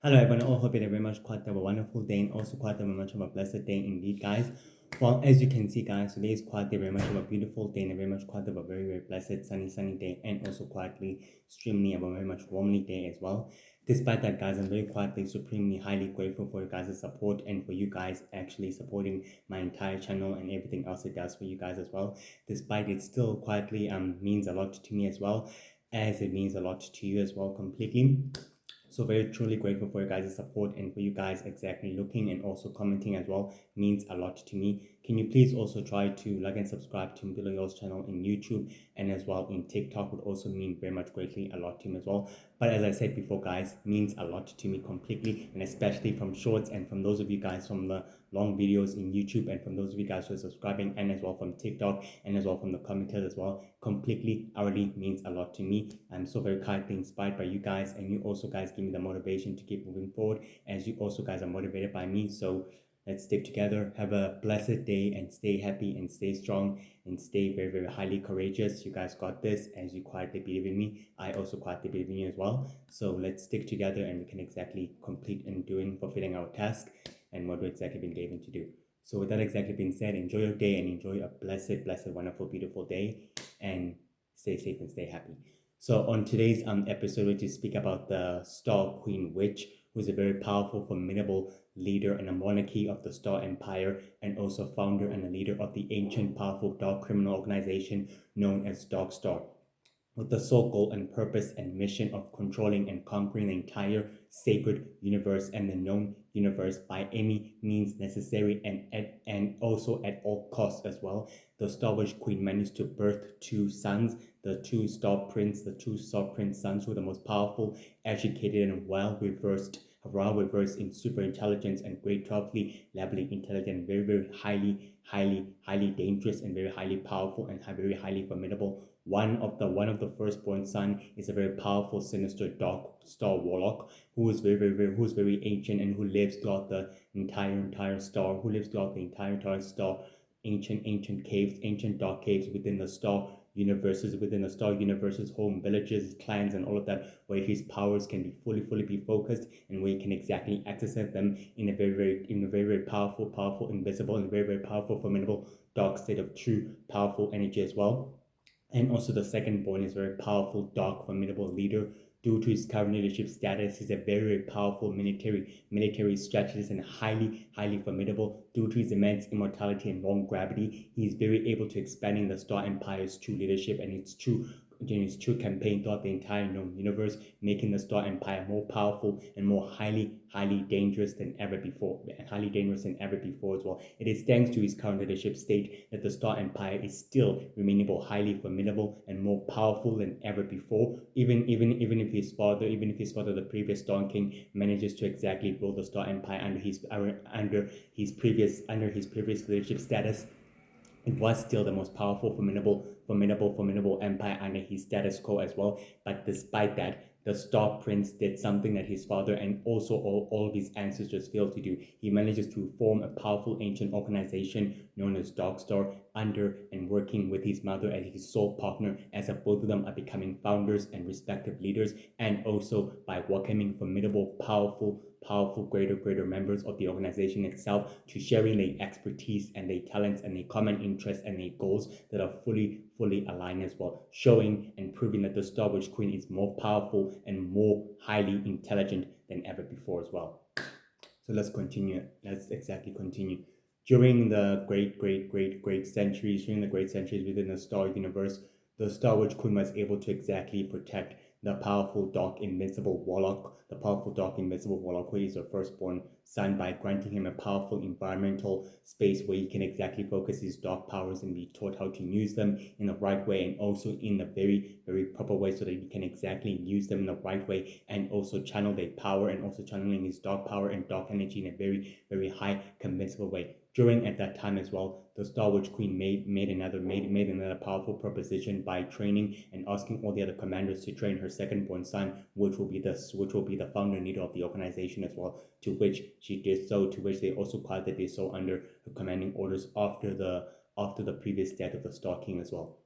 Hello everyone, I hope you had a very much quite a wonderful day and also quite a very much of a blessed day indeed, guys. Well, as you can see, guys, today is quite a very much of a beautiful day and a very much quite of a very blessed sunny day and also quietly extremely a very much warmly day as well. Despite that, guys, I'm very quietly supremely highly grateful for you guys' support and for you guys actually supporting my entire channel and everything else it does for you guys as well. Despite it still quietly means a lot to me as well, as it means a lot to you as well completely. So very truly grateful for your guys' support and for you guys exactly looking and also commenting as well means a lot to me. Can you please also try to like and subscribe to Mdiloyo's channel in YouTube and as well in TikTok would also mean very much greatly a lot to him as well. But as I said before, guys, means a lot to me completely, and especially from shorts and from those of you guys from the long videos in YouTube and from those of you guys who are subscribing and as well from TikTok and as well from the commenters as well, completely already means a lot to me. I'm so very kindly inspired by you guys, and you also guys give me the motivation to keep moving forward as you also guys are motivated by me. So let's stick together, have a blessed day, and stay happy and stay strong and stay very highly courageous. You guys got this. As you quietly believe in me, I also quietly believe in you as well. So let's stick together and we can exactly complete and doing fulfilling our task and what we've exactly been given to do. So with that exactly being said, enjoy your day and enjoy a blessed, wonderful, beautiful day, and stay safe and stay happy. So on today's episode, we to speak about the Star Queen Witch, who is a very powerful, formidable leader and a monarchy of the Star Empire, and also founder and a leader of the ancient, powerful dark criminal organization known as Dark Star, with the sole goal and purpose and mission of controlling and conquering the entire sacred universe and the known universe by any means necessary and also at all costs as well. The Star Witch Queen managed to birth two sons, the two Star Prince sons, who are the most powerful, educated, and well-versed in super intelligence and great powerfully, lably intelligent, very highly dangerous and very highly powerful and very highly formidable. One of the firstborn son is a very powerful, sinister dark star warlock who is who's very ancient and who lives throughout the entire star, who lives throughout the entire star, ancient caves, ancient dark caves within the star universes, home villages, clans, and all of that, where his powers can be fully be focused and where he can exactly access them in a very powerful, invisible, and very powerful, formidable dark state of true powerful energy as well. And also the second born is a very powerful, dark, formidable leader. Due to his current leadership status, he's a very powerful military strategist and highly formidable. Due to his immense immortality and long gravity, he is very able to expand in the Star Empire's true leadership and its true campaign throughout the entire known universe, making the Star Empire more powerful and more highly dangerous than ever before, as well. It is thanks to his current leadership state that the Star Empire is still remaining highly formidable and more powerful than ever before. Even if his father, the previous Dawn King, manages to exactly rule the Star Empire under his previous leadership status, it was still the most powerful, formidable empire under his status quo as well. But despite that, the Star Prince did something that his father and also all of his ancestors failed to do. He manages to form a powerful ancient organization known as Darkstar under and working with his mother as his sole partner, as both of them are becoming founders and respective leaders, and also by welcoming formidable, powerful greater members of the organization itself to sharing their expertise and their talents and their common interests and their goals that are fully aligned as well, showing and proving that the Star Witch Queen is more powerful and more highly intelligent than ever before as well. So let's continue. Let's exactly continue. During the great centuries, within the Star Universe, the Star Witch Queen was able to exactly protect the powerful dark invincible warlock, who is her firstborn son, by granting him a powerful environmental space where he can exactly focus his dark powers and be taught how to use them in the right way and also in a very proper way, so that he can exactly use them in the right way and also channel their power and also channeling his dark power and dark energy in a very high convincible way. During at that time as well, the Star Witch Queen made another powerful proposition by training and asking all the other commanders to train her second-born son, which will be the founder and leader of the organization as well. To which she did so. To which they also quietly did so under her commanding orders after the previous death of the Star King as well.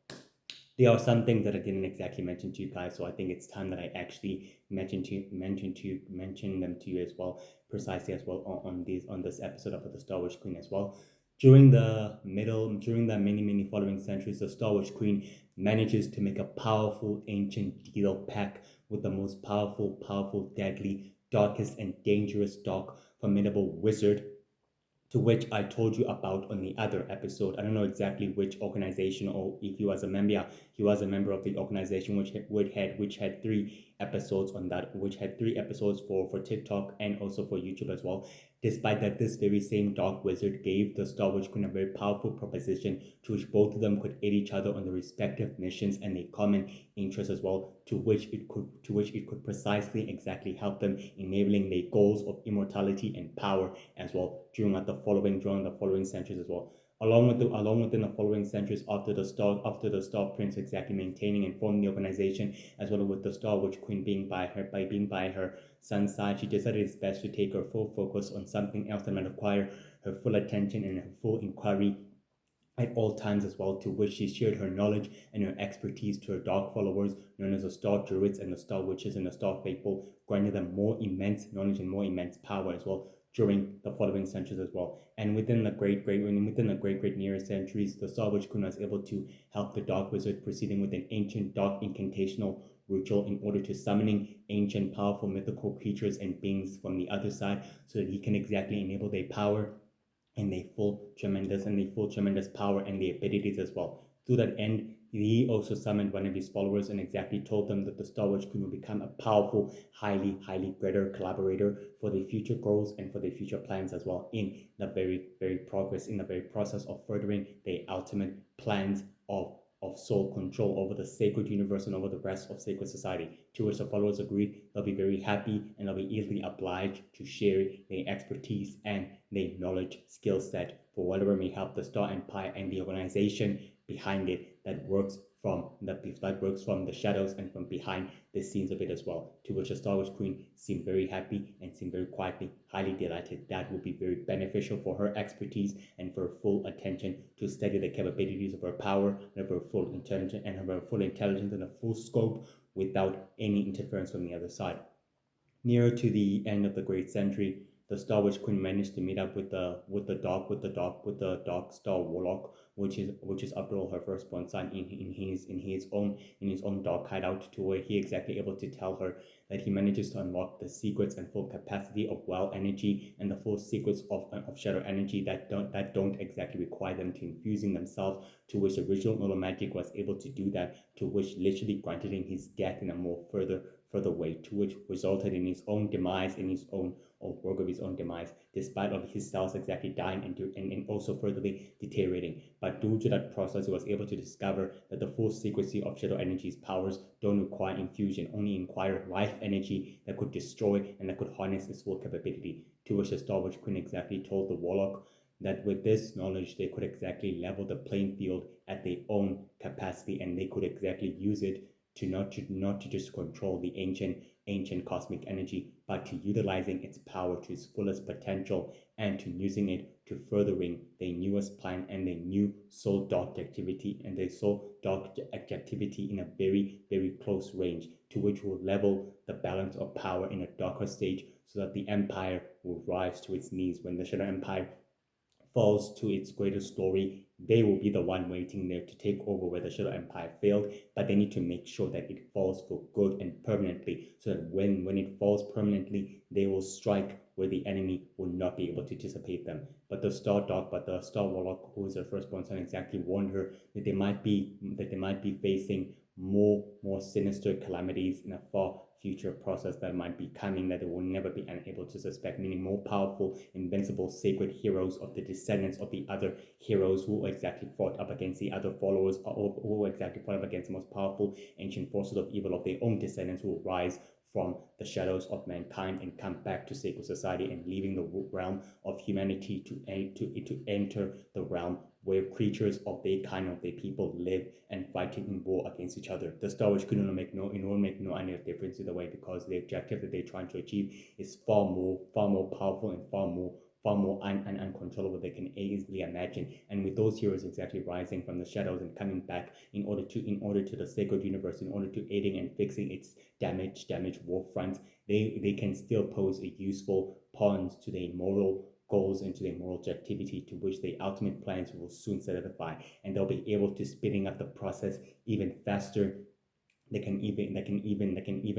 there are some things that I didn't exactly mention to you guys, so I think it's time that I actually mention them to you as well, precisely as well on this episode of the Star Wars Queen as well. During the many following centuries, the Star Wars Queen manages to make a powerful ancient deal pact with the most powerful, deadly, darkest, and dangerous, dark, formidable wizard, to which I told you about on the other episode. I don't know exactly which organization, or if he was a member. Yeah, he was a member of the organization which had 3 episodes on that, which had 3 episodes for TikTok and also for YouTube as well. Despite that, this very same dark wizard gave the Star Wars Queen a very powerful proposition to which both of them could aid each other on their respective missions and their common interests as well, to which it could precisely exactly help them enabling their goals of immortality and power as well during the following centuries as well. Along within the following centuries after the Star Prince exactly maintaining and forming the organization, as well as with the Star Witch Queen being by her son's side, she decided it's best to take her full focus on something else that might require her full attention and her full inquiry at all times as well, to which she shared her knowledge and her expertise to her dark followers, known as the Star Druids and the Star Witches and the Star Faithful, granting them more immense knowledge and more immense power as well during the following centuries as well. And within the great nearest centuries, the Star Witch Queen was able to help the Dark Wizard proceeding with an ancient dark incantational ritual in order to summoning ancient powerful mythical creatures and beings from the other side, so that he can exactly enable their power and they full tremendous power and the abilities as well. To that end, he also summoned one of his followers and exactly told them that the Star Wars Queen will become a powerful, highly greater collaborator for their future goals and for their future plans as well, in the very process of furthering their ultimate plans of sole control over the sacred universe and over the rest of sacred society. To which the followers agreed, they'll be very happy and they'll be easily obliged to share their expertise and their knowledge skill set for whatever may help the Star Empire and the organization behind it that works from the shadows and from behind the scenes of it as well. To which the Star Wars Queen seemed very happy and seemed very quietly highly delighted. That would be very beneficial for her expertise and for her full attention to study the capabilities of her power and of her full intelligence and her full scope without any interference from the other side. Nearer to the end of the Great Century, the Star Witch Queen managed to meet up with the Dark Star Warlock, which is after all her firstborn son in his own dark hideout, to where he exactly able to tell her that he manages to unlock the secrets and full capacity of wild energy and the full secrets of shadow energy that don't exactly require them to infusing themselves, to which original Nolo Magic was able to do that, to which literally granted him his death in a more further way, to which resulted in his own demise, in his own or work of his own demise, despite of his cells exactly dying and also furtherly deteriorating. But due to that process, he was able to discover that the full secrecy of shadow energy's powers don't require infusion, only require life energy that could destroy and that could harness its full capability. To which the Star Wars Queen exactly told the Warlock that with this knowledge they could exactly level the playing field at their own capacity, and they could exactly use it to not to just control the ancient cosmic energy, but to utilizing its power to its fullest potential and to using it to furthering their newest plan and their new soul dark activity in a very close range, to which will level the balance of power in a darker stage, so that the empire will rise to its knees. When the Shadow Empire falls to its greatest glory, they will be the one waiting there to take over where the Shadow Empire failed, but they need to make sure that it falls for good and permanently, so that when it falls permanently, they will strike where the enemy will not be able to dissipate them. But the Star Warlock, who is her firstborn son, exactly warned her that they might be facing more sinister calamities in a far future process that might be coming, that they will never be unable to suspect, meaning more powerful, invincible, sacred heroes of the descendants of the other heroes who exactly fought up against the other followers, or who exactly fought up against the most powerful ancient forces of evil of their own descendants, who will rise from the shadows of mankind and come back to sacred society, and leaving the realm of humanity to enter the realm where creatures of their kind, of their people, live and fighting in war against each other. The Star Wars couldn't make no any difference either way, because the objective that they're trying to achieve is far more powerful and far more far more uncontrollable they can easily imagine. And with those heroes exactly rising from the shadows and coming back in order to the sacred universe, in order to aiding and fixing its damaged war fronts, they can still pose a useful pawns to their moral goals and to their moral objectivity, to which the ultimate plans will soon solidify, and they'll be able to speeding up the process even faster. They can even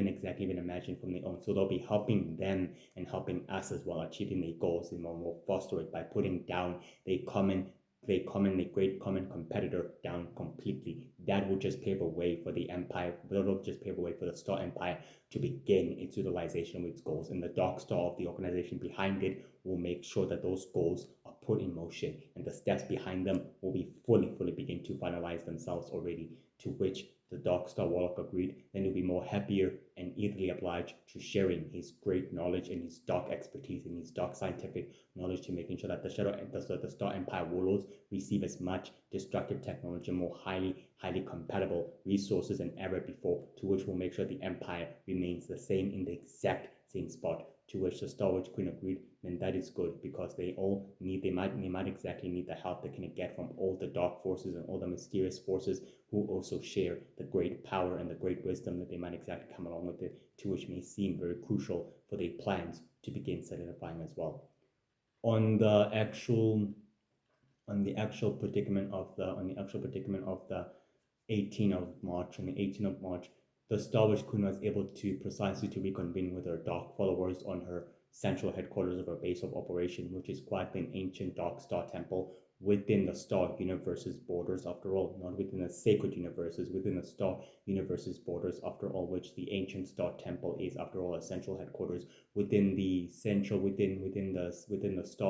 exactly even imagine from their own. So they'll be helping them and helping us as well achieving their goals, and will foster it by putting down the great common competitor down completely. That will just pave a way for the empire. That will just pave a way for the Star Empire to begin its utilization of its goals, and the Dark Star of the organization behind it will make sure that those goals are put in motion, and the steps behind them will be fully begin to finalize themselves already. To which the Dark Star Warlock agreed. Then he'll be more happier and eagerly obliged to sharing his great knowledge and his dark expertise and his dark scientific knowledge, to making sure that the Star Empire warlords receive as much destructive technology, more highly compatible resources than ever before, to which will make sure the Empire remains the same in the exact same spot. To which the Star Witch Queen agreed, then that is good, because they might exactly need the help they can get from all the dark forces and all the mysterious forces who also share the great power and the great wisdom that they might exactly come along with it, to which may seem very crucial for their plans to begin solidifying as well. On the actual predicament of the 18th of March, the Star Wars Queen was able to precisely to reconvene with her dark followers on her central headquarters of her base of operation, which is quite an ancient Dark Star temple within the Star Universe's borders, after all, not within the sacred universes, within the Star Universe's borders, after all, which the ancient Star Temple is, after all, a central headquarters within the Star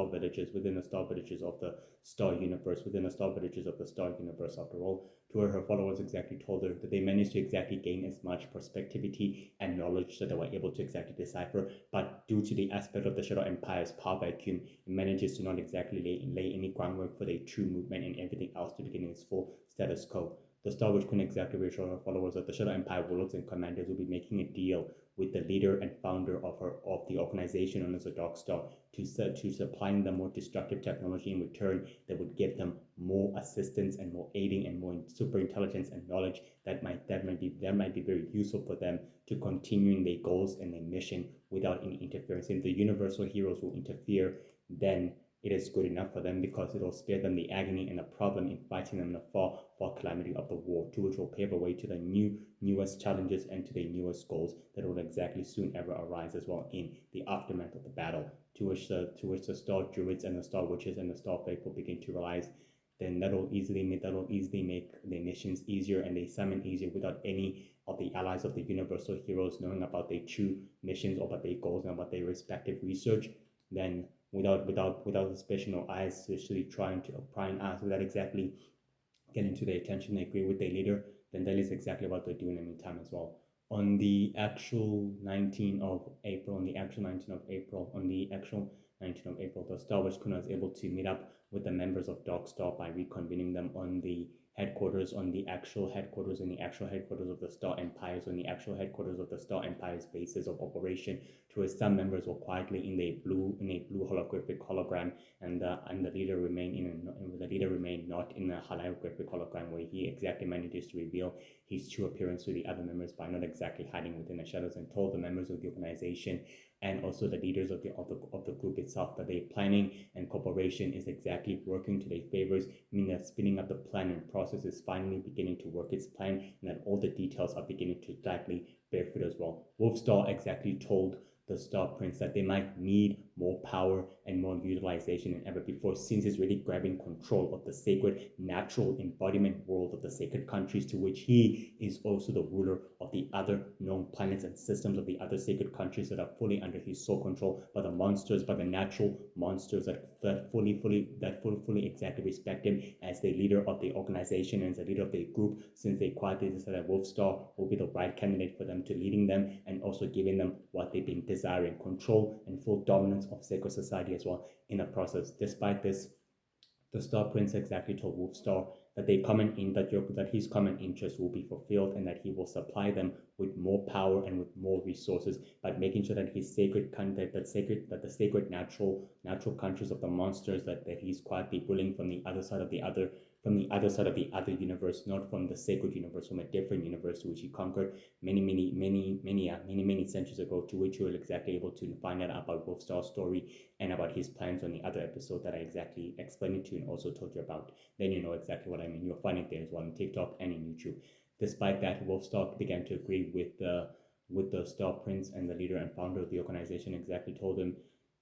Villages, within the Star Villages of the Star Universe, within the Star Villages of the Star Universe, after all. To her followers exactly told her that they managed to exactly gain as much perspectivity and knowledge that they were able to exactly decipher, but due to the aspect of the Shadow Empire's power vacuum, it manages to not exactly lay any groundwork for their true movement and everything else to begin its full status quo. The Star Wars couldn't exactly reassure her followers that the Shadow Empire warlords and commanders will be making a deal with the leader and founder of the organization known as the Dark Star to supplying them more destructive technology in return that would give them more assistance and more aiding and more super intelligence and knowledge that might be very useful for them to continuing their goals and their mission without any interference. If the universal heroes will interfere, then it is good enough for them, because it will spare them the agony and the problem in fighting them in the far calamity of the war, to which will pave a way to the newest challenges and to the newest goals that will exactly soon ever arise as well in the aftermath of the battle, to which the Star Druids and the Star Witches and the Star Faithful begin to realize. Then that'll easily make their missions easier, and they summon easier without any of the allies of the universal heroes knowing about their true missions or about their goals and about their respective research. Then without suspicion or eyes especially trying to prying eyes without exactly getting to their attention, they agree with their leader, then that is exactly what they're doing in the meantime as well. On the actual 19th of April, the Star Wars Queen was able to meet up with the members of Dark Star by reconvening them on the headquarters, of the Star Empires, on the actual headquarters of the Star Empire's bases of operation, to where some members were quietly in a blue holographic hologram, and the leader remained not in a holographic hologram, where he exactly manages to reveal his true appearance to the other members by not exactly hiding within the shadows, and told the members of the organization and also the leaders of the group itself that their planning and cooperation is exactly working to their favors, meaning that spinning up the plan and process is finally beginning to work its plan, and that all the details are beginning to exactly bear fruit as well. Wolfstar exactly told the Star Prince that they might need more power and more utilization than ever before, since he's really grabbing control of the sacred natural embodiment world of the sacred countries, to which he is also the ruler of the other known planets and systems of the other sacred countries that are fully under his sole control by the natural monsters that fully exactly respect him as the leader of the organization and as the leader of the group, since they quietly decided that Wolfstar will be the right candidate for them to leading them and also giving them what they've been desiring, control and full dominance of sacred society as well in the process. Despite this, the Star Prince exactly told Wolfstar that his common interests will be fulfilled, and that he will supply them with more power and with more resources, but making sure that his that the sacred natural countries of the monsters that he's quietly ruling from the other side of the other universe, not from the sacred universe, from a different universe which he conquered many centuries ago, to which you will exactly able to find out about Wolfstar's story and about his plans on the other episode that I exactly explained it to you and also told you about. Then you know exactly what I mean. You'll find it there as well on TikTok and in YouTube. Despite that, Wolfstar began to agree with the Star Prince, and the leader and founder of the organization exactly told him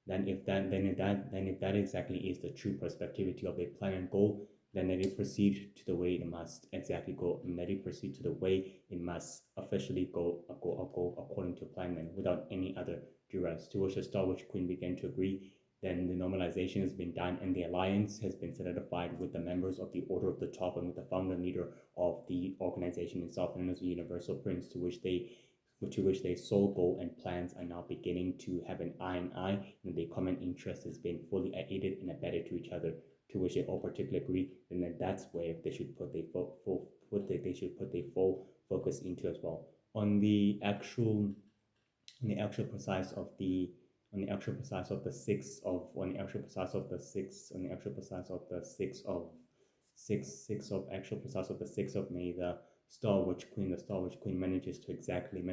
if that exactly is the true perspectivity of their plan and goal, then let it proceed to the way it must exactly go, and let it proceed to the way it must officially go according to plan, and without any other duress. To which the Star Witch Queen began to agree. Then the normalization has been done, and the alliance has been solidified with the members of the Order of the Top and with the founder and leader of the organization itself, known as the Universal Prince, to which their sole goal and plans are now beginning to have an eye in eye, and their common interest has been fully aided and abetted to each other. To which they all particularly agree, and then that's where they should put their full focus into as well. On the actual precise of the on the actual precise of the sixth of on the actual precise of the sixth on the actual precise of the sixth of six of actual precise of the 6th of May, the Star Witch Queen manages to exactly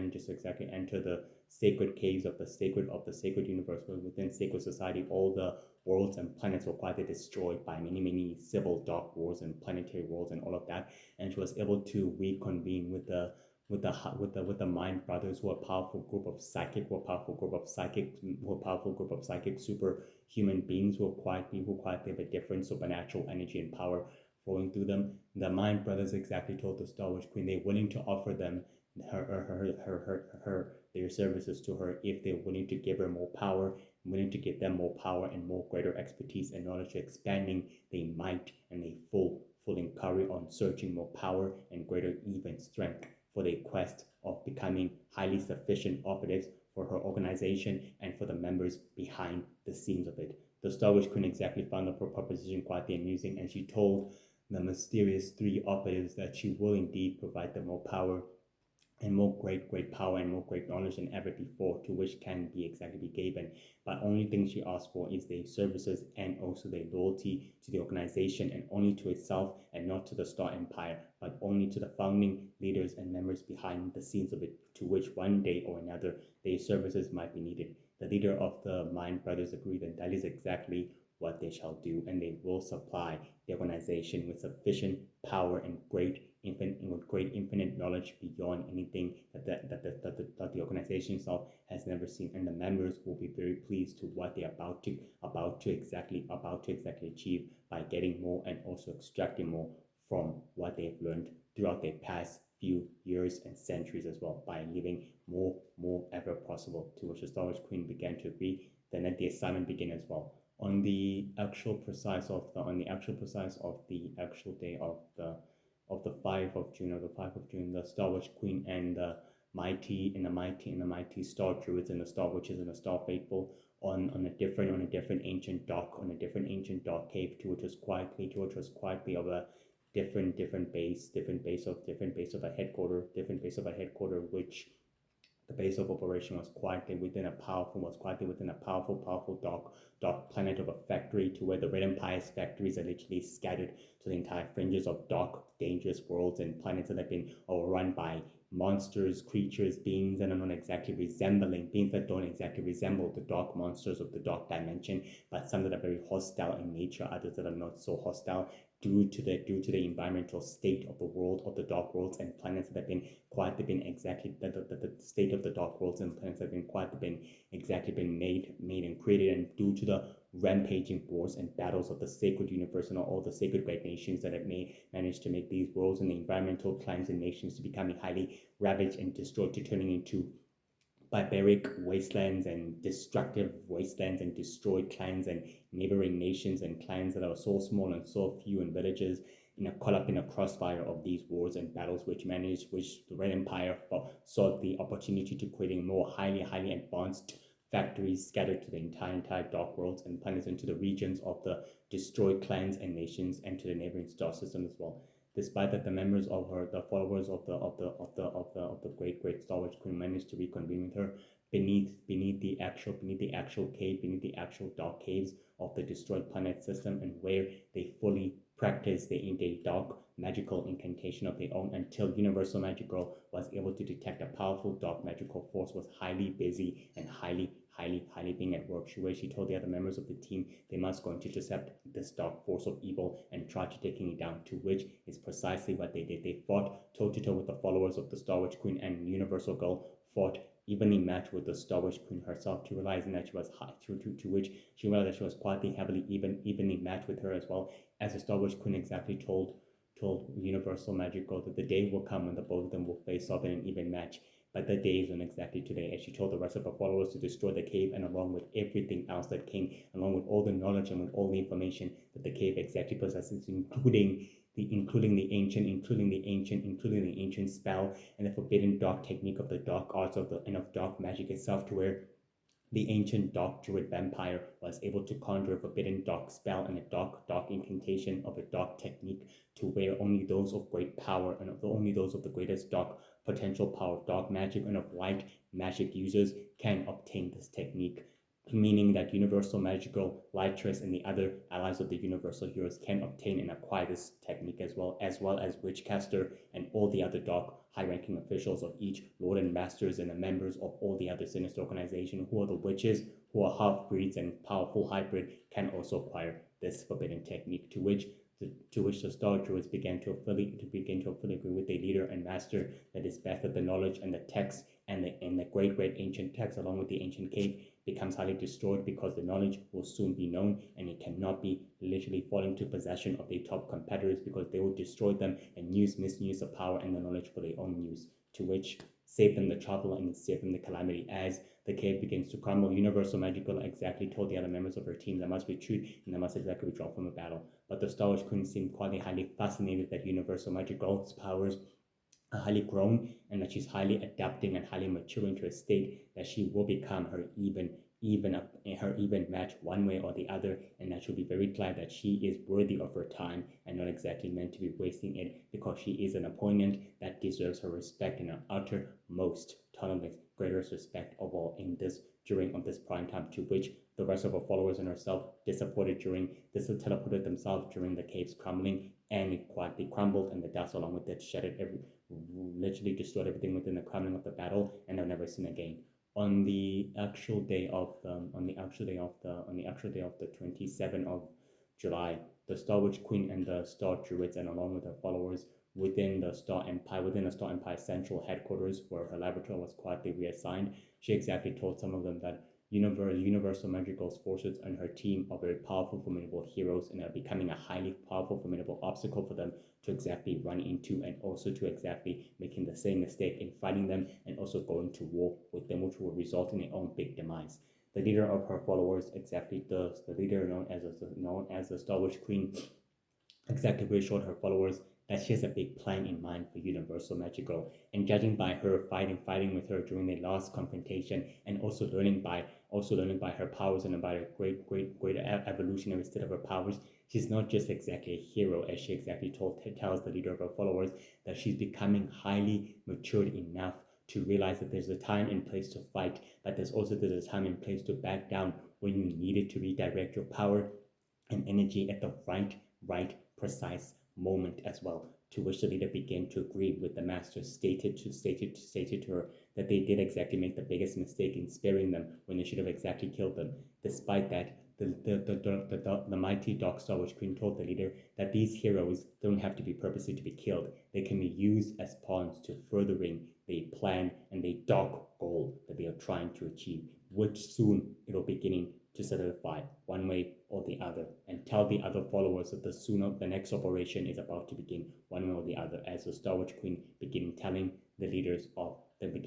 enter the sacred caves of the sacred universe, where within sacred society all the worlds and planets were quietly destroyed by many civil dark wars and planetary wars and all of that, and she was able to reconvene with the Mind Brothers, who are a powerful group of psychic superhuman beings who quietly have a different supernatural energy and power flowing through them. The Mind Brothers exactly told the Star Wars Queen they're willing to offer them their services to her if they're willing to give her more power, willing to give them more power and more greater expertise and knowledge, expanding their might and their full inquiry on searching more power and greater even strength for their quest of becoming highly sufficient operatives for her organization and for the members behind the scenes of it. The Star Wars Queen exactly found the proposition quite amusing, and she told the mysterious three operatives that she will indeed provide them more power and more great power and more great knowledge than ever before, to which can be exactly be given. But only thing she asked for is their services and also their loyalty to the organization, and only to itself and not to the Star Empire, but only to the founding leaders and members behind the scenes of it, to which one day or another their services might be needed. The leader of the Mind Brothers agreed, and that is exactly what they shall do, and they will supply the organization with sufficient power and great infinite knowledge beyond anything that the organization itself has never seen, and the members will be very pleased to what they're about to exactly achieve by getting more and also extracting more from what they've learned throughout their past few years and centuries as well, by living more ever possible. To which the Star Wars Queen began to agree. Then let the assignment begin as well. On the actual precise of the actual day of the 5th of June, the Star Witch Queen and the mighty Star Druids and the Star Witches and the Star Faithful on a different ancient dock cave, to which was quietly of a different base of a headquarter, which the base of operation was quietly within a powerful dark planet of a factory, to where the Red Empire's factories are literally scattered to the entire fringes of dark, dangerous worlds and planets that have been overrun by monsters, creatures, beings that don't exactly resemble the dark monsters of the dark dimension, but some that are very hostile in nature, others that are not so hostile, due to the environmental state of the world, of the dark worlds and planets that have been the state of the dark worlds and planets that have been made and created, and due to the rampaging wars and battles of the sacred universe and all the sacred great nations that have managed to make these worlds and the environmental clans and nations to becoming highly ravaged and destroyed, to turning into barbaric wastelands and destructive wastelands and destroyed clans and neighboring nations and clans that are so small and so few in villages, caught up in a crossfire of these wars and battles, which the Red Empire sought the opportunity to creating more highly advanced factories scattered to the entire dark worlds and planets into the regions of the destroyed clans and nations and to the neighboring star system as well. Despite that, the members of her, the followers of the great Star Wars Queen managed to reconvene with her beneath the actual cave, beneath the actual dark caves of the destroyed planet system, and where they fully practiced the dark magical incantation of their own until Universal Magic Girl was able to detect a powerful dark magical force was highly busy and highly being at work. Where she told the other members of the team they must go and to intercept this dark force of evil and try to taking it down, to which is precisely what they did. They fought toe to toe with the followers of the Star Wars Queen, and Universal Girl fought evenly matched with the Star Wars Queen herself, to realizing that she was high, to which she realized that she was quietly heavily evenly matched with her, as well as the Star Wars Queen exactly told Universal Magic Girl that the day will come when the both of them will face off in an even match. But the day isn't exactly today, as she told the rest of her followers to destroy the cave, and along with everything else that came, along with all the knowledge and with all the information that the cave exactly possesses, including the ancient spell and the forbidden dark technique of the dark arts of the and of dark magic itself, to where the ancient dark druid vampire was able to conjure a forbidden dark spell and a dark incantation of a dark technique, to where only those of great power and only those of the greatest dark potential power of dark magic and of light magic users can obtain this technique, meaning that Universal Magical, Lightress, and the other allies of the Universal Heroes can obtain and acquire this technique, as well as Witchcaster and all the other dark high-ranking officials of each Lord and Masters and the members of all the other sinister organizations who are the witches, who are half-breeds and powerful hybrid, can also acquire this forbidden technique, to which the Star Druids began to fully agree with their leader and master that is best that the knowledge and the text and the great ancient text along with the ancient cave becomes highly destroyed, because the knowledge will soon be known and it cannot be literally fall into possession of their top competitors, because they will destroy them and misuse the power and the knowledge for their own use, to which save them the trouble and save them the calamity. As the cave begins to crumble, Universal Magical exactly told the other members of her team they must retreat and they must exactly withdraw from the battle. But the Star Wars Queen seemed quite highly fascinated that Universal Magical's powers are highly grown and that she's highly adapting and highly maturing to a state that she will become her even match one way or the other, and that she'll be very glad that she is worthy of her time and not exactly meant to be wasting it, because she is an opponent that deserves her respect and her uttermost tolerance, greatest respect of all in this during of this prime time, to which the rest of her followers and herself disappointed during this teleported themselves during the cave's crumbling, and it quietly crumbled and the dust along with it shattered literally destroyed everything within the crumbling of the battle, and they'll never seen again. On the actual day of the 27th of July, the Star Witch Queen and the Star Druids, and along with her followers within the Star Empire central headquarters, where her laboratory was quietly reassigned, she exactly told some of them that Universal Magical's forces and her team are very powerful, formidable heroes, and are becoming a highly powerful, formidable obstacle for them to exactly run into, and also to exactly making the same mistake in fighting them and also going to war with them, which will result in their own big demise. The leader of her followers, exactly the leader known as the Star Wars Queen, exactly reassured her followers that she has a big plan in mind for Universal Magical. And judging by her fighting with her during their last confrontation, and also learning by her powers and by her great evolutionary state of her powers, she's not just exactly a hero, as she exactly tells the leader of her followers that she's becoming highly matured enough to realize that there's a time and place to fight, but there's a time and place to back down when you needed to redirect your power and energy at the right precise moment as well. To which the leader began to agree with the master, stated to her that they did exactly make the biggest mistake in sparing them when they should have exactly killed them. Despite that, the mighty Dark Star Witch Queen told the leader that these heroes don't have to be purposely to be killed. They can be used as pawns to furthering the plan and the dark goal that they are trying to achieve, which soon it'll beginning to solidify one way or the other, and tell the other followers that the next operation is about to begin one way or the other, as the Star Witch Queen begin telling the leaders of her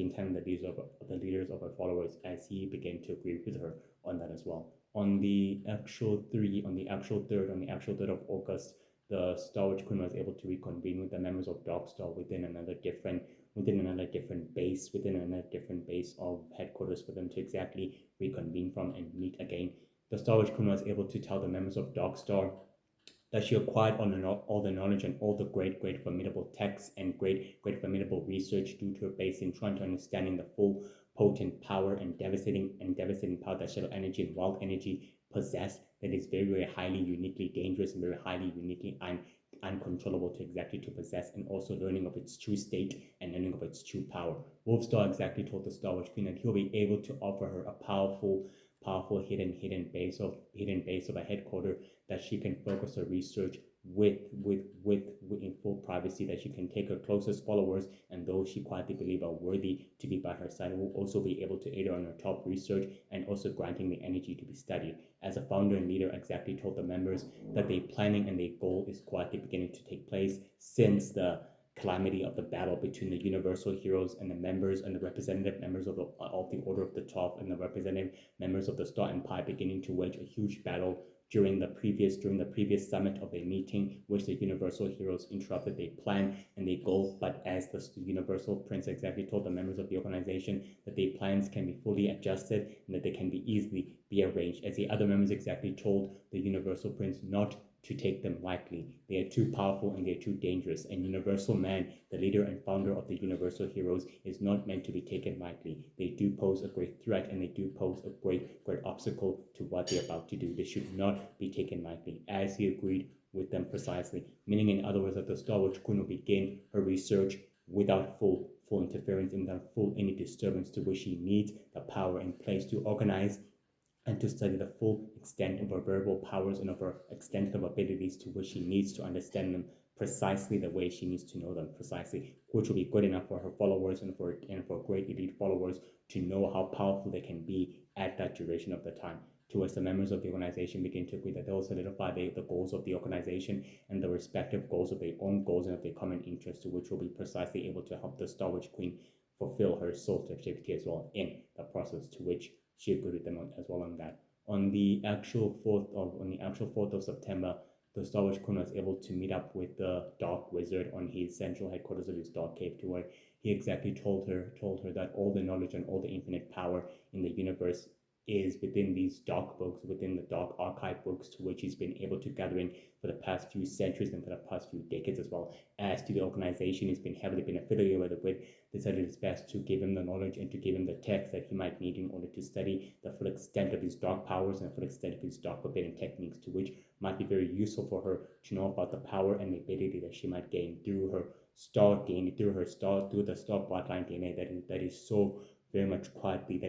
followers, as he began to agree with her on that as well. On the actual 3rd of August, the Star Witch Queen was able to reconvene with the members of Darkstar within another different base of headquarters for them to exactly reconvene from and meet again. The Star Witch Queen was able to tell the members of Darkstar that she acquired all the knowledge and all the great formidable texts and great formidable research due to her base in trying to understanding the full potent power and devastating power that shadow energy and wild energy possess, that is very highly uniquely dangerous and very highly uniquely uncontrollable to exactly to possess, and also learning of its true state and learning of its true power. Wolfstar exactly told the Star Wars Queen that he'll be able to offer her a powerful hidden base of a headquarter that she can focus her research with in full privacy, that she can take her closest followers and those she quietly believe are worthy to be by her side will also be able to aid her on her top research and also granting the energy to be studied. As a founder and leader, exactly told the members that their planning and their goal is quietly beginning to take place since the calamity of the battle between the universal heroes and the members and the representative members of the Order of the 12 and the representative members of the Star Empire beginning to wage a huge battle during the previous summit of a meeting, which the universal heroes interrupted their plan and their goal. But as the universal prince exactly told the members of the organization that their plans can be fully adjusted and that they can be easily be arranged, as the other members exactly told the universal prince not to take them lightly. They are too powerful and they are too dangerous. And Universal Man, the leader and founder of the Universal Heroes, is not meant to be taken lightly. They do pose a great threat and they do pose a great obstacle to what they're about to do. They should not be taken lightly, as he agreed with them precisely. Meaning, in other words, that the Star Wars Queen will begin her research without full interference and without full any disturbance, to which she needs the power in place to organize and to study the full extent of her verbal powers and of her extent of abilities, to which she needs to understand them precisely the way she needs to know them precisely, which will be good enough for her followers and for great elite followers to know how powerful they can be at that duration of the time. To which the members of the organization begin to agree that they will solidify the goals of the organization and the respective goals of their own goals and of their common interests, to which will be precisely able to help the Star Wars Queen fulfill her soul's activity as well in the process, to which she agreed with them as well on that. On the actual 4th of September, the Star Wars Queen was able to meet up with the Dark Wizard on his central headquarters of his Dark Cave, to where he exactly told her that all the knowledge and all the infinite power in the universe is within these dark books, within the dark archive books, to which he's been able to gather in for the past few centuries and for the past few decades as well. As to the organization he's been heavily been affiliated with, decided it's best to give him the knowledge and to give him the text that he might need in order to study the full extent of his dark powers and the full extent of his dark forbidden techniques, to which might be very useful for her to know about the power and the ability that she might gain through her star DNA, through the star bloodline DNA that is so very much quietly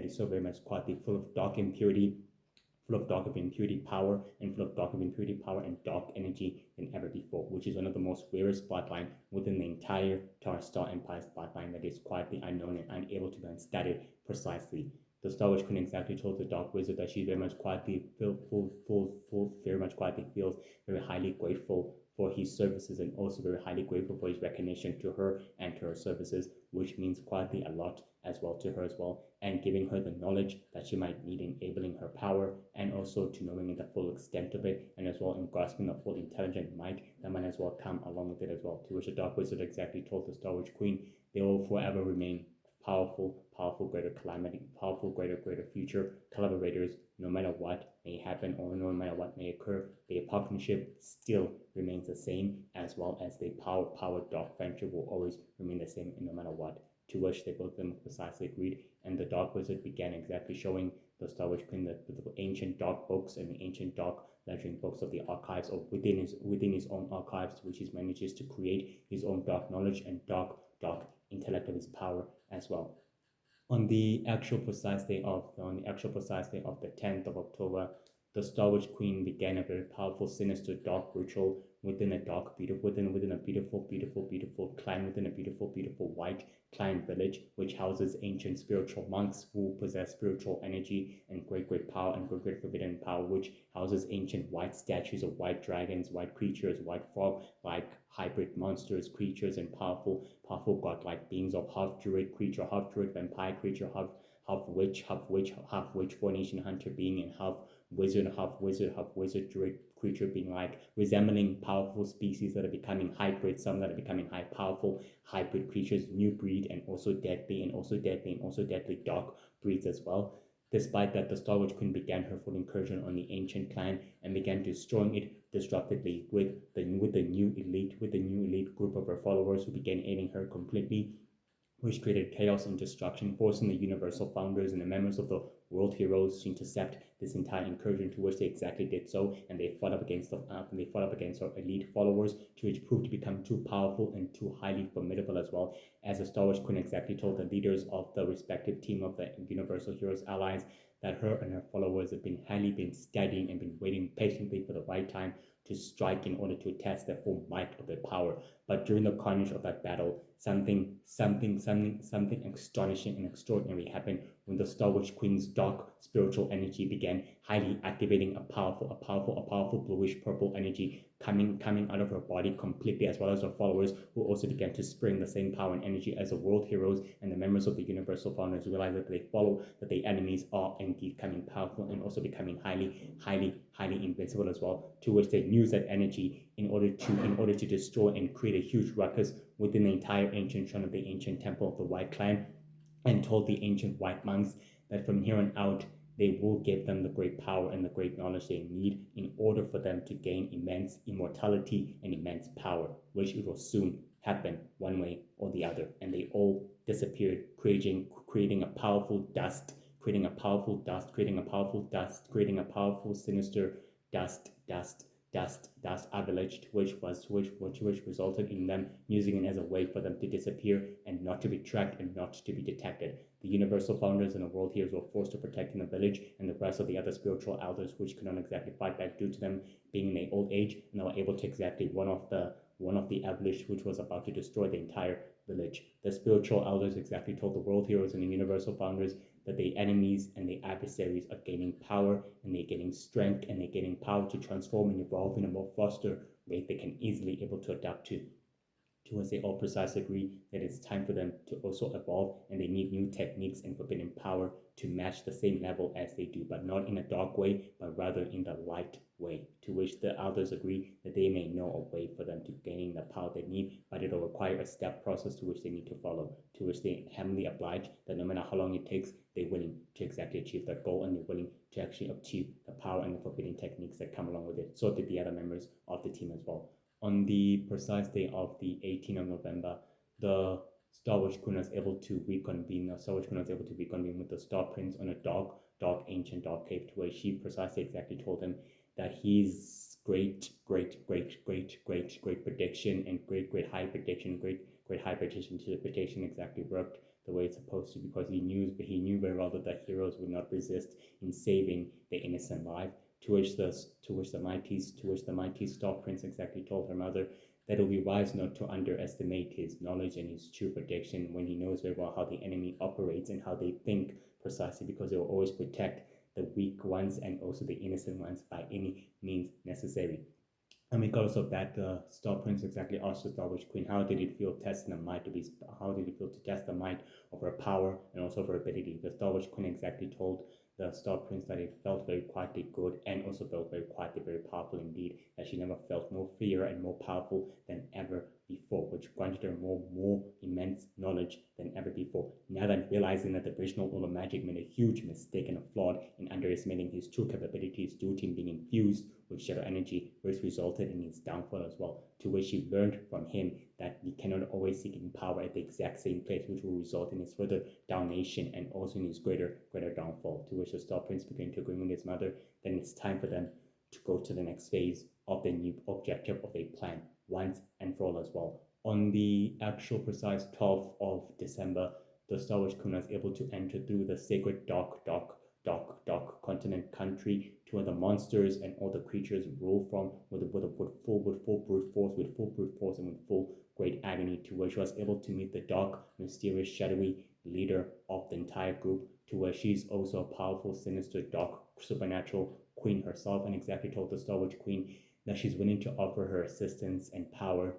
full of dark impurity, power, and full of dark of impurity power and dark energy than ever before, which is one of the most rarest bloodline within the entire Star Empire's bloodline that is quietly unknown and unable to be studied precisely. The Star Wars Queen exactly told the Dark Wizard that she very much quietly very much quietly feels very highly grateful for his services and also very highly grateful for his recognition to her and to her services, which means quietly a lot as well to her as well, and giving her the knowledge that she might need, enabling her power, and also to knowing the full extent of it, and as well in grasping the full intelligent might that might as well come along with it as well. To which the Dark Wizard exactly told the Star Wars Queen they will forever remain powerful, greater calamity, powerful, greater future collaborators, no matter what may happen or no matter what may occur. Their partnership still remains the same, as well as their power dark friendship will always remain the same no matter what. To which they both of them precisely agreed, and the Dark Wizard began exactly showing the Star Wars Queen the ancient dark books and the ancient dark legend books of the archives, or within his own archives, which he manages to create his own dark knowledge and dark intellect of his power as well. On the actual precise day of the 10th of October, the Star Wars Queen began a very powerful, sinister, dark ritual within a beautiful clan, within a beautiful white clan village, which houses ancient spiritual monks who possess spiritual energy and great power and great forbidden power, which houses ancient white statues of white dragons, white creatures, white frog-like hybrid monsters, creatures, and powerful godlike beings of half druid creature, half druid vampire creature, half witch, formation hunter being, and half wizard, druid creature being, like resembling powerful species that are becoming hybrid, some that are becoming high powerful hybrid creatures, new breed, and also deadly dark breeds as well. Despite that, the Star Wars Queen began her full incursion on the ancient clan and began destroying it disruptively with the new elite group of her followers who began aiding her completely, which created chaos and destruction, forcing the Universal Founders and the members of the World Heroes to intercept this entire incursion, to which they exactly did so, and they fought up against her elite followers, to which proved to become too powerful and too highly formidable as well. As the Star Wars Queen exactly told the leaders of the respective team of the Universal Heroes allies that her and her followers have been studying and been waiting patiently for the right time to strike in order to test the full might of their power. But during the carnage of that battle, something astonishing and extraordinary happened when the Star Wars Queen's dark spiritual energy began highly activating a powerful bluish purple energy coming out of her body completely, as well as her followers, who also began to spring the same power and energy as the world heroes and the members of the Universal Founders realized that the enemies are indeed coming powerful and also becoming highly invincible as well, to which they use that energy in order to destroy and create a huge ruckus within the entire ancient shrine of the ancient temple of the White Clan, and told the ancient white monks that from here on out they will give them the great power and the great knowledge they need in order for them to gain immense immortality and immense power, which it will soon happen one way or the other. And they all disappeared, creating a powerful dust, creating a powerful sinister dust avalanche, which resulted in them using it as a way for them to disappear and not to be tracked and not to be detected. The Universal Founders and the World Heroes were forced to protect in the village, and the rest of the other spiritual elders, which could not exactly fight back due to them being in their old age, and they were able to exactly one of the avalanche which was about to destroy the entire village. The spiritual elders exactly told the World Heroes and the Universal Founders that the enemies and the adversaries are gaining power and they're gaining strength and they're gaining power to transform and evolve in a more faster rate they can easily able to adapt to. To us, they all precisely agree that it's time for them to also evolve and they need new techniques and forbidden power to match the same level as they do, but not in a dark way, but rather in the light way. To which the elders agree that they may know a way for them to gain the power they need, but it'll require a step process to which they need to follow, to which they heavily oblige that no matter how long it takes, they're willing to exactly achieve that goal and they're willing to actually achieve the power and the forbidden techniques that come along with it. So did the other members of the team as well. On the precise day of the 18th of November, the Star Wars Queen was able to reconvene. The Star Wars Queen was able to reconvene with the Star Prince on a ancient dark cave, to where she precisely exactly told him that his great prediction and great high prediction exactly worked the way it's supposed to, because he knew very well that the heroes would not resist in saving the innocent life. To which the mighty Star Prince exactly told her mother that it will be wise not to underestimate his knowledge and his true prediction, when he knows very well how the enemy operates and how they think, precisely because they will always protect the weak ones and also the innocent ones by any means necessary. And because of that, the Star Prince exactly asked the Star Wars Queen, how did it feel to test the might of her power and also of her ability? The Star Wars Queen exactly told the Star Prince that it felt very quietly good and also felt very quietly very powerful indeed, that she never felt more fear and more powerful than ever before, which granted her more immense knowledge than ever before. Now that realizing that the original Order of Magic made a huge mistake and a flaw in underestimating his true capabilities due to him being infused with shadow energy, which resulted in his downfall as well, to which she learned from him that he cannot always seek in power at the exact same place, which will result in his further downation and also in his greater downfall. To which the Star Prince began to agree with his mother, then it's time for them to go to the next phase of the new objective of a plan once and for all as well. On the actual precise 12th of December, the Star Wars Queen was able to enter through the sacred dark continent country, to where the monsters and all the creatures rule from with full brute force and with full great agony, to where she was able to meet the dark, mysterious, shadowy leader of the entire group, to where she's also a powerful, sinister, dark, supernatural queen herself, and exactly told the Star Wars Queen that she's willing to offer her assistance and power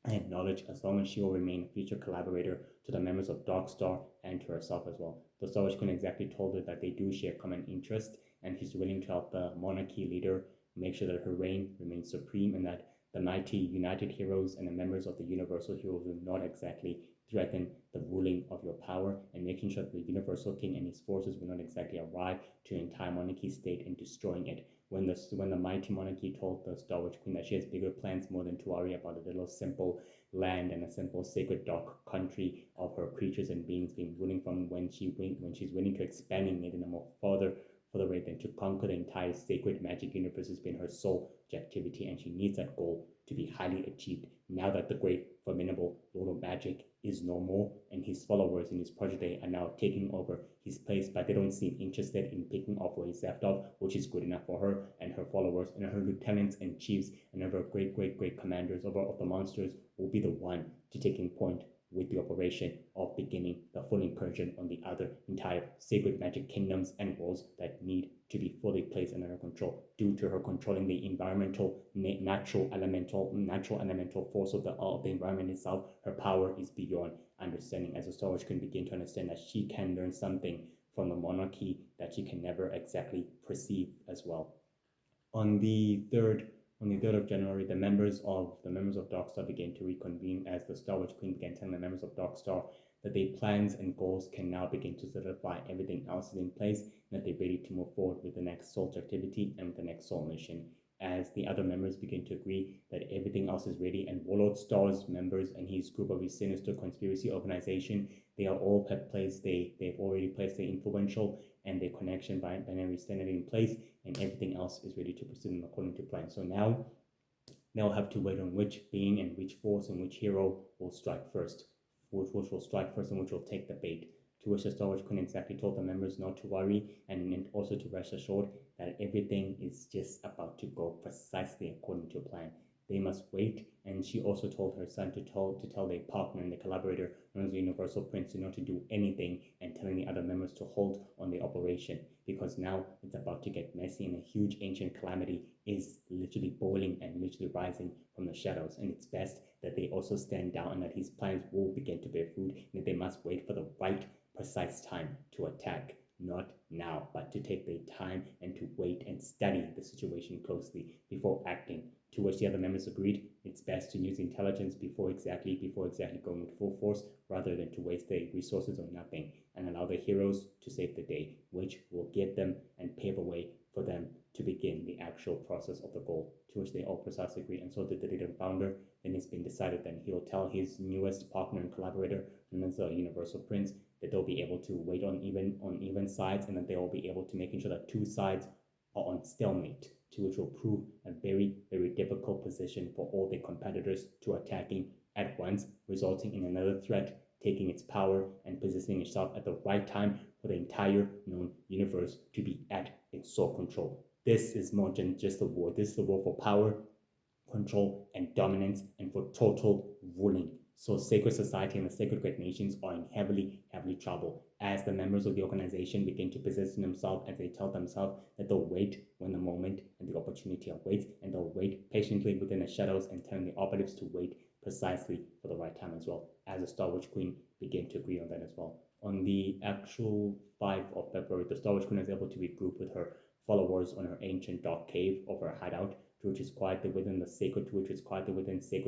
and knowledge as long as she will remain a future collaborator to the members of Dark Star and to herself as well. The Star Wars Queen exactly told her that they do share common interest, and she's willing to help the monarchy leader make sure that her reign remains supreme, and that the mighty united heroes and the members of the Universal Heroes will not exactly threaten the ruling of your power and making sure that the universal king and his forces will not exactly arrive to your entire monarchy state and destroying it. When the mighty monarchy told the Star Wars Queen that she has bigger plans more than to worry about a little simple land and a simple sacred dark country of her creatures and beings being ruling from, when she's willing to expanding it in a more further rate than to conquer the entire sacred magic universe has been her sole objectivity, and she needs that goal to be highly achieved now that the great formidable Lord of Magic is no more and his followers in his progeny are now taking over his place, but they don't seem interested in picking off where he's left off, which is good enough for her and her followers, and her lieutenants and chiefs and other great commanders of the monsters will be the one to taking point with the operation of beginning the full incursion on the other entire sacred magic kingdoms and worlds that need to be fully placed under her control. Due to her controlling the environmental, natural elemental force of the environment itself, her power is beyond understanding. As the Star Wars can begin to understand that she can learn something from the monarchy that she can never exactly perceive as well. On the 3rd of January, the members of Darkstar began to reconvene as the Star Wars Queen began telling the members of Darkstar that their plans and goals can now begin to solidify. Everything else is in place and that they're ready to move forward with the next Soul activity and with the next Soul mission. As the other members begin to agree that everything else is ready, and Warlord Star's members and his group of his sinister conspiracy organization, they've already placed their influential and their connection binary standard in place, and everything else is ready to proceed according to plan. So now they'll have to wait on which being and which force and which hero will strike first, which will strike first and which will take the bait. To which the Star Wars Queen exactly told the members not to worry and also to rest assured that everything is just about to go precisely according to plan. They must wait, and she also told her son to tell their partner and their collaborator, known as the Universal Prince, not to do anything, and telling the other members to hold on the operation, because now it's about to get messy and a huge ancient calamity is literally boiling and literally rising from the shadows, and it's best that they also stand down and that his plans will begin to bear fruit, and that they must wait for the right precise time to attack, not now, but to take their time and to wait and study the situation closely before acting. To which the other members agreed, it's best to use intelligence before exactly going with full force, rather than to waste their resources on nothing, and allow the heroes to save the day, which will get them and pave a way for them to begin the actual process of the goal. To which they all precisely agree, and so did the leader and founder. Then it's been decided that he'll tell his newest partner and collaborator, known as the Universal Prince, that they'll be able to wait on even sides, and that they will be able to making sure that two sides are on stalemate, to which will prove a very difficult position for all their competitors to attacking at once, resulting in another threat taking its power and positioning itself at the right time for the entire known universe to be at its sole control. This is more than just a war. This is a war for power, control, and dominance, and for total ruling. So Sacred Society and the Sacred Great Nations are in heavily trouble as the members of the organization begin to position themselves, as they tell themselves that they'll wait when the moment and the opportunity awaits, and they'll wait patiently within the shadows and telling the operatives to wait precisely for the right time as well, as the Star Wars Queen began to agree on that as well. On the actual 5th of February, the Star Wars Queen was able to regroup with her followers on her ancient dark cave of her hideout, which is quietly within Sacred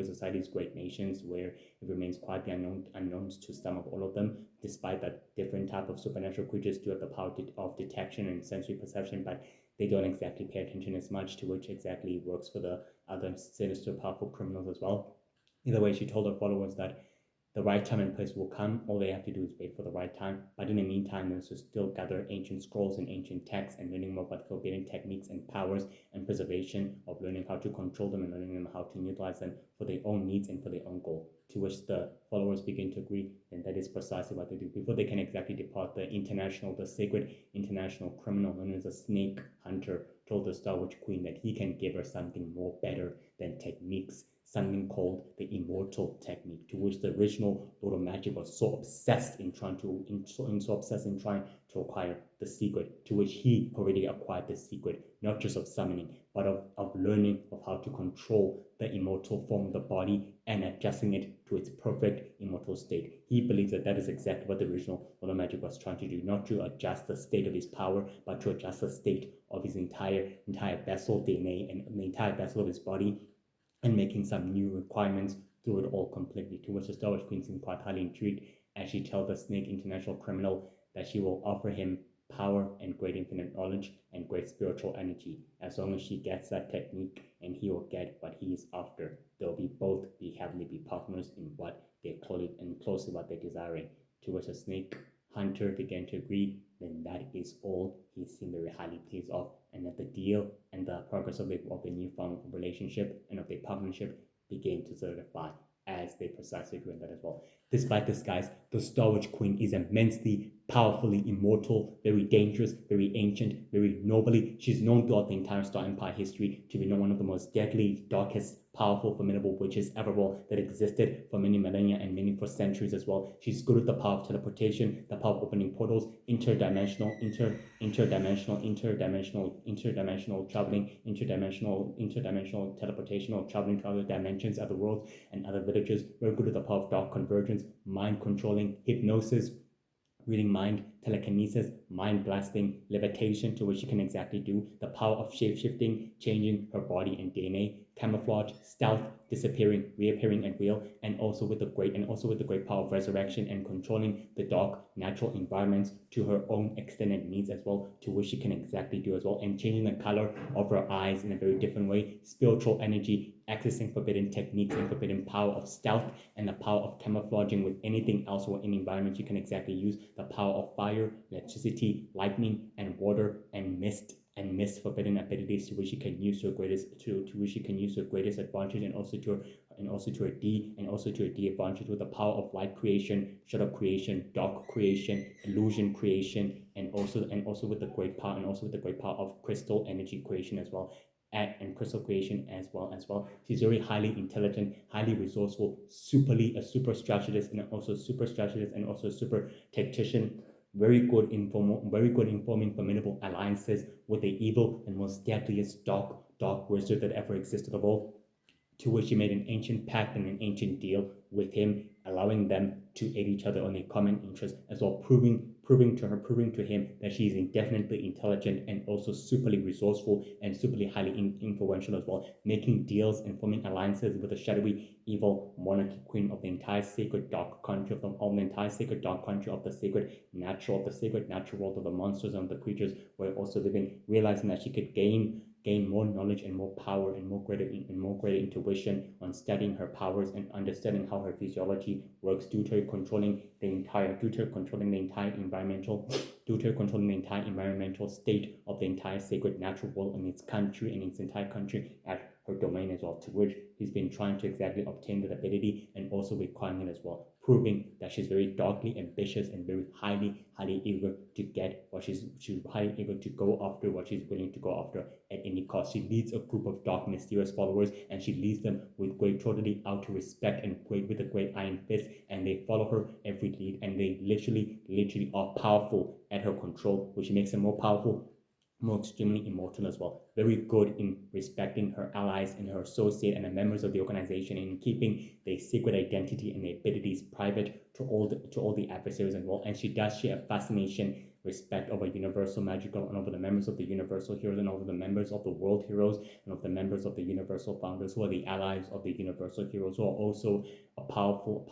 Society's great nations, where it remains quietly unknown to some of all of them, despite that different type of supernatural creatures do have the power of detection and sensory perception, but they don't exactly pay attention as much, to which exactly works for the other sinister, powerful criminals as well. Either way, she told her followers that the right time and place will come. All they have to do is wait for the right time. But in the meantime, there's to still gather ancient scrolls and ancient texts and learning more about forbidden techniques and powers and preservation of learning how to control them and learning them how to utilize them for their own needs and for their own goal. To which the followers begin to agree, and that is precisely what they do. Before they can exactly depart, the sacred international criminal known as a snake hunter told the Star Wars Queen that he can give her something more better than techniques, something called the immortal technique, to which the original Lord of Magic was so obsessed in trying to acquire the secret, to which he already acquired the secret, not just of summoning, but of learning of how to control the immortal form of the body and adjusting it to its perfect immortal state. He believes that is exactly what the original Lord of Magic was trying to do, not to adjust the state of his power, but to adjust the state of his entire vessel DNA and the entire vessel of his body, and making some new requirements through it all completely, to which the Star Wars Queen seems quite highly intrigued as she tells the Snake International criminal that she will offer him power and great infinite knowledge and great spiritual energy. As long as she gets that technique and he will get what he is after, they'll be both be heavily be partners in what they're closely what they're desiring. To which the Snake Hunter began to agree, then that is all he seemed very highly pleased of, and that the deal and the progress of the newfound relationship and of the partnership began to solidify as they precisely agree on that as well. Despite this, guys, the Star Wars Queen is immensely, powerfully immortal, very dangerous, very ancient, very nobly. She's known throughout the entire Star Empire history to be one of the most deadly, darkest, powerful, formidable witches ever that existed for many millennia and many for centuries as well. She's good with the power of teleportation, the power of opening portals, interdimensional traveling, interdimensional teleportation or traveling to other dimensions, other worlds, and other villages. Very good with the power of dark convergence, mind controlling, hypnosis, reading mind, telekinesis, mind blasting, levitation, to which she can exactly do, the power of shape-shifting, changing her body and DNA, camouflage, stealth, disappearing, reappearing at will, and also with the great power of resurrection and controlling the dark natural environments to her own extended needs as well, to which she can exactly do as well, and changing the color of her eyes in a very different way, spiritual energy, accessing forbidden techniques and forbidden power of stealth and the power of camouflaging with anything else or any environment you can exactly use, the power of fire, electricity, lightning, and water, and mist forbidden abilities to which she can use her greatest advantage, and also to her D advantage with the power of light creation, shadow creation, dark creation, illusion creation, and also with the great power of crystal energy creation as well. And crystal creation as well. She's very highly intelligent, highly resourceful, a super strategist, and also a super tactician. Very good in forming formidable alliances with the evil and most deadliest dark wizard that ever existed of all. To which she made an ancient pact and an ancient deal with him, allowing them to aid each other on a common interest, as well proving to him that she is indefinitely intelligent and also superly resourceful and superly highly influential as well, making deals and forming alliances with the shadowy evil monarchy queen of the entire sacred dark country of the sacred natural world of the monsters and the creatures were also living, realizing that she could gain more knowledge and more power and more greater intuition on studying her powers and understanding how her physiology works due to her controlling the entire environmental state of the entire sacred natural world and its entire country at her domain as well, to which he's been trying to exactly obtain that ability and also requiring it as well, proving that she's very darkly ambitious and very highly eager to get what she's highly eager to go after what she's willing to go after at any cost. She leads a group of dark, mysterious followers, and she leads them with great totally out of respect and with a great iron fist, and they follow her every lead, and they literally are powerful at her control, which makes them more powerful, more extremely immortal as well. Very good in respecting her allies and her associates and the members of the organization, and in keeping their secret identity and their abilities private to all the adversaries as well. And she does share a fascination, respect over universal magical and over the members of the universal heroes and over the members of the world heroes and of the members of the universal founders who are the allies of the universal heroes, who are also a powerful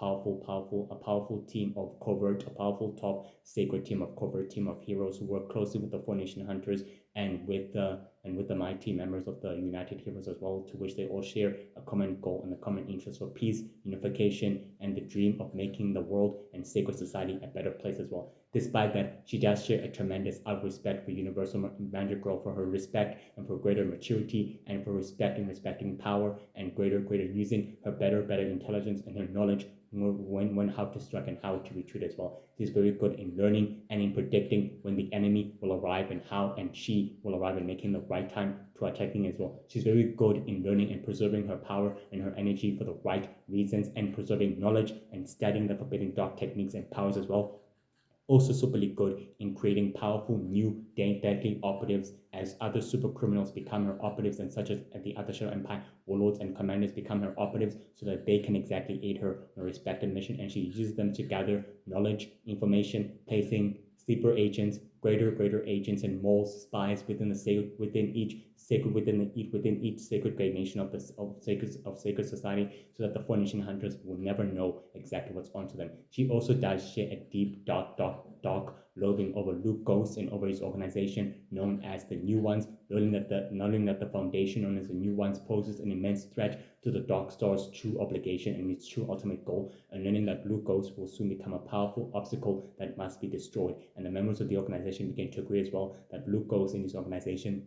team of covert, a powerful top sacred team of covert team of heroes who work closely with the Four Nation Hunters and with the mighty members of the United Heroes as well, to which they all share a common goal and a common interest for peace, unification, and the dream of making the world and sacred society a better place as well. Despite that, she does share a tremendous respect for Universal Magic Girl, for her respect and for greater maturity and for respecting power and greater using her better intelligence and her knowledge when how to strike and how to retreat as well. She's very good in learning and in predicting when the enemy will arrive and how and she will arrive and making the right time to attacking as well. She's very good in learning and preserving her power and her energy for the right reasons and preserving knowledge and studying the forbidden dark techniques and powers as well. Also superly good in creating powerful new deadly operatives as other super criminals become her operatives, and such as the other Shadow Empire warlords and commanders become her operatives so that they can exactly aid her on her respective mission, and she uses them to gather knowledge, information, placing sleeper agents, greater agents and moles, spies within each sacred within each sacred great nation of sacred society, so that the Four Nation Hunters will never know exactly what's onto them. She also does share a deep, dark loathing over Luke Ghost and over his organization known as the New Ones, knowing that the foundation known as the New Ones poses an immense threat to the Dark Star's true obligation and its true ultimate goal, and learning that Luke Ghost will soon become a powerful obstacle that must be destroyed. And the members of the organization begin to agree as well that Luke Ghost and his organization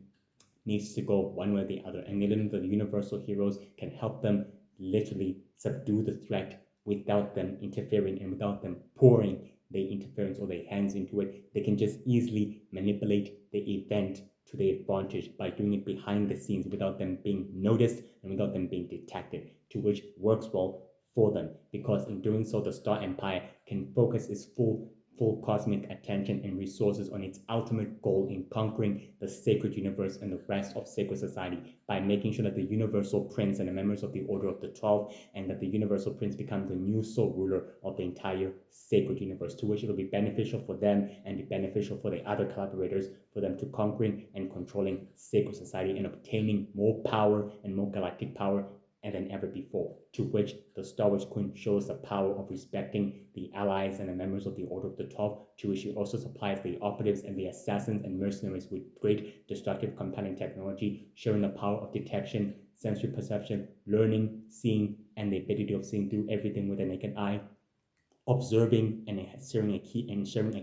needs to go one way or the other, and learning that the universal heroes can help them literally subdue the threat without them interfering and without them pouring their interference or their hands into it. They can just easily manipulate the event to their advantage by doing it behind the scenes without them being noticed and without them being detected, to which works well for them, because in doing so the Star Empire can focus its full cosmic attention and resources on its ultimate goal in conquering the sacred universe and the rest of sacred society, by making sure that the Universal Prince and the members of the Order of the 12 and that the Universal Prince become the new sole ruler of the entire sacred universe, to which it will be beneficial for them and be beneficial for the other collaborators, for them to conquering and controlling sacred society and obtaining more power and more galactic power than ever before, to which the Star Wars Queen shows the power of respecting the allies and the members of the Order of the 12, to which she also supplies the operatives and the assassins and mercenaries with great destructive compelling technology, showing the power of detection, sensory perception, learning, seeing, and the ability of seeing through everything with the naked eye, observing and sharing a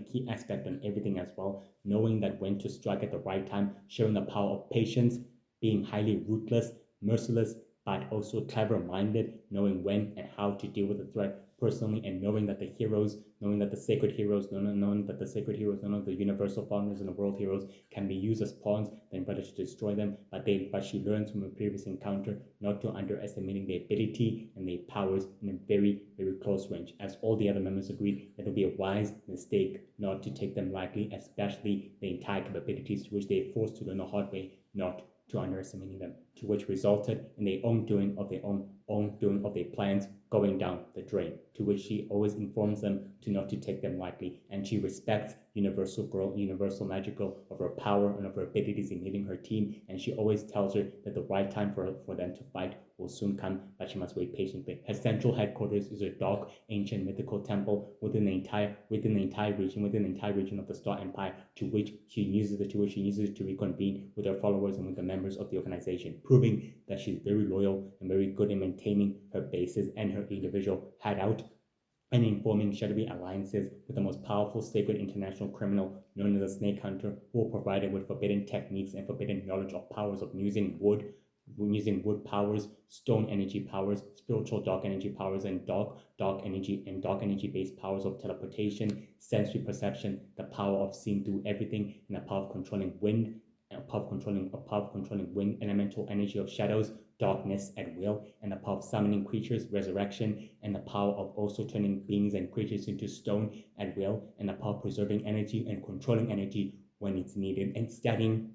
key aspect on everything as well, knowing that when to strike at the right time, showing the power of patience, being highly ruthless, merciless, but also clever-minded, knowing when and how to deal with the threat personally, and knowing that the sacred heroes, knowing that the sacred heroes, none of the universal founders and the world heroes can be used as pawns, then better to destroy them. But she learns from a previous encounter not to underestimating their ability and their powers in a very, very close range, as all the other members agreed that it would be a wise mistake not to take them lightly, especially the entire capabilities to which they are forced to learn the hard way, not to underestimating them, to which resulted in their own doing of their plans going down the drain, to which she always informs them to not to take them lightly, and she respects Universal Magical of her power and of her abilities in leading her team, and she always tells her that the right time for them to fight will soon come, but she must wait patiently. Her central headquarters is a dark, ancient, mythical temple within the entire region of the Star Empire, to which she uses it to reconvene with her followers and with the members of the organization, proving that she's very loyal and very good in maintaining her bases and her individual hideout, and in forming shadowy alliances with the most powerful sacred international criminal known as a Snake Hunter, who will provide her with forbidden techniques and forbidden knowledge of powers of using wood powers, stone energy powers, spiritual dark energy powers, and dark energy based powers of teleportation, sensory perception, the power of seeing through everything, and the power of controlling wind, wind, elemental energy of shadows, darkness at will, and the power of summoning creatures, resurrection, and the power of also turning beings and creatures into stone at will, and the power of preserving energy and controlling energy when it's needed, and studying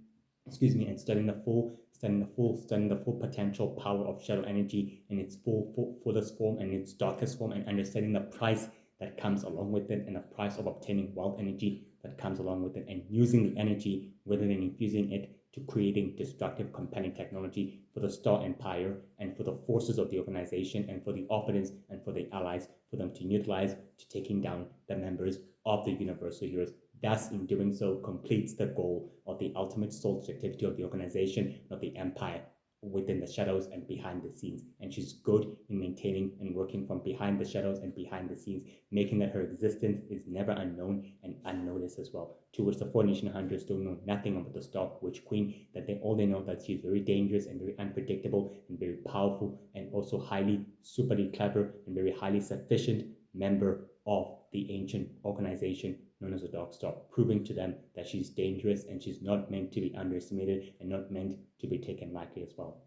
the full potential power of shadow energy in its fullest form and its darkest form, and understanding the price that comes along with it and the price of obtaining wealth energy that comes along with it, and using the energy rather than infusing it to creating destructive compelling technology for the Star Empire and for the forces of the organization and for the operatives and for the allies, for them to utilize to taking down the members of the Universal Heroes. Thus, in doing so, completes the goal of the ultimate sole activity of the organization, of the Empire, within the shadows and behind the scenes. And she's good in maintaining and working from behind the shadows and behind the scenes, making that her existence is never unknown and unnoticed as well. To which the Four Nation Hunters don't know nothing about the Star Witch Queen, that they know that she's very dangerous and very unpredictable and very powerful, and also highly superly clever and very highly sufficient member of the ancient organization known as the Dark Star, proving to them that she's dangerous and she's not meant to be underestimated and not meant to be taken lightly as well.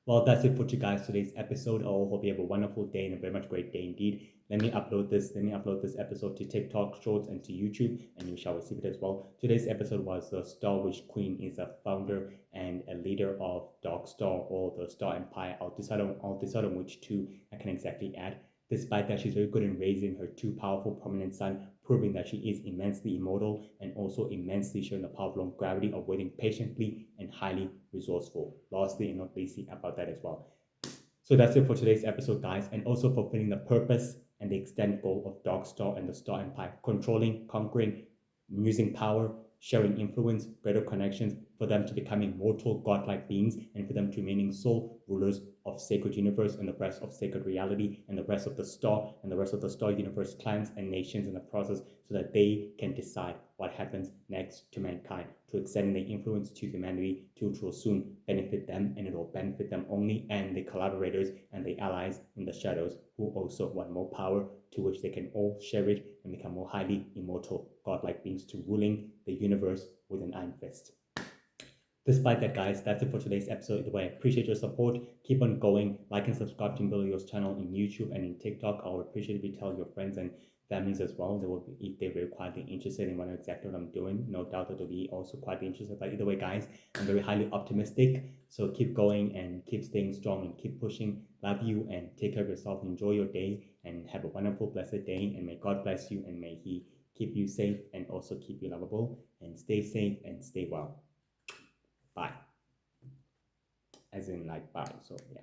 Well, that's it for today's episode. I hope you have a wonderful day and a very much great day indeed. Let me upload this episode to TikTok Shorts and to YouTube, and you shall receive it as well. Today's episode was the Star Witch Queen is a founder and a leader of Dark Star or the Star Empire. I'll decide on which two I can exactly add. Despite that, she's very good in raising her two powerful, prominent sons, proving that she is immensely immortal and also immensely showing the power of longevity of waiting patiently and highly resourceful. Lastly, and not leastly, about that as well. So that's it for today's episode, guys, and also fulfilling the purpose and the extent goal of Darkstar and the Star Empire, controlling, conquering, using power, sharing influence, greater connections, for them to becoming mortal, godlike beings, and for them to remaining sole rulers of sacred universe and the rest of sacred reality and the rest of the star and the rest of the star universe clans and nations in the process, so that they can decide what happens next to mankind, to extend their influence to humanity, to which will soon benefit them, and it will benefit them only and the collaborators and the allies in the shadows who also want more power, to which they can all share it and become more highly immortal, godlike beings to ruling the universe with an iron fist. Despite that, guys, that's it for today's episode. Either way, I appreciate your support. Keep on going. Like and subscribe to Mbillio's channel in YouTube and in TikTok. I would appreciate if you tell your friends and families as well. They will be, if they're very quietly interested in what exactly what I'm doing. No doubt that they'll be also quietly interested. But either way, guys, I'm very highly optimistic. So keep going and keep staying strong and keep pushing. Love you and take care of yourself. Enjoy your day and have a wonderful, blessed day. And may God bless you and may He keep you safe and also keep you lovable. And stay safe and stay well. Bye. As in like bye. So yeah.